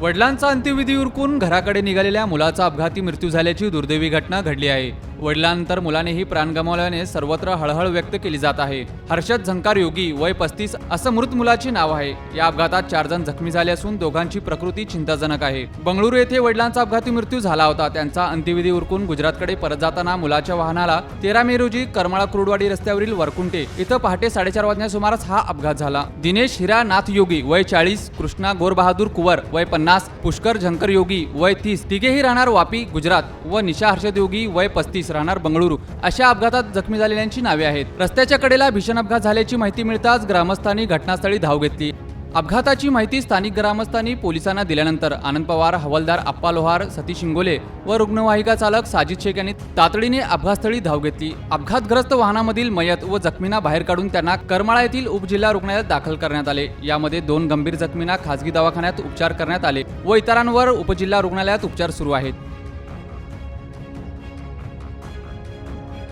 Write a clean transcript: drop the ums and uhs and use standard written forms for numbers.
वडिलांचा अंत्यविधी उरकून घराकडे निघालेल्या मुलाचा अपघाती मृत्यू झाल्याची दुर्दैवी घटना घडली आहे। वडिलांनंतर मुलानेही प्राण गमावल्याने सर्वत्र हळहळ व्यक्त केली जात आहे। हर्षद झंकार योगी वय 35 असं मृत मुलाचे नाव आहे। या अपघातात 4 जण जखमी झाले असून दोघांची प्रकृती चिंताजनक आहे। बंगळुरू येथे वडिलांचा अपघाती मृत्यू झाला होता। त्यांचा अंत्यविधी उरकून गुजरातकडे परत जाताना मुलाच्या वाहनाला 13 मे रोजी करमाळा कुर्डवाडी रस्त्यावरील वरकुंटे इथं पहाटे 4:30 वाजण्या सुमारास हा अपघात झाला। दिनेश हिरा नाथ योगी वय 40, कृष्णा गोरबहादूर कुवर वय 50, पुष्कर झंकर योगी वय 30 तिघेही राहणार वापी गुजरात व निशा हर्षद योगी वय 35 राहणार बंगळुरू अशा अपघातात जखमी झालेल्यांची नावे आहेत। रस्त्याच्या कडेला भीषण अपघात झाल्याची माहिती मिळताच ग्रामस्थांनी घटनास्थळी धाव घेतली। अपघाताची माहिती स्थानिक ग्रामस्थांनी पोलिसांना दिल्यानंतर आनंद पवार, हवालदार अप्पा लोहार, सतीश शिंगोले व रुग्णवाहिका चालक साजिद शेख यांनी तातडीने अपघातस्थळी धाव घेतली। अपघातग्रस्त वाहनामधील मयत व जखमींना बाहेर काढून त्यांना करमाळा येथील उपजिल्हा रुग्णालयात दाखल करण्यात आले। यामध्ये 2 गंभीर जखमींना खासगी दवाखान्यात उपचार करण्यात आले व इतरांवर उपजिल्हा रुग्णालयात उपचार सुरू आहेत।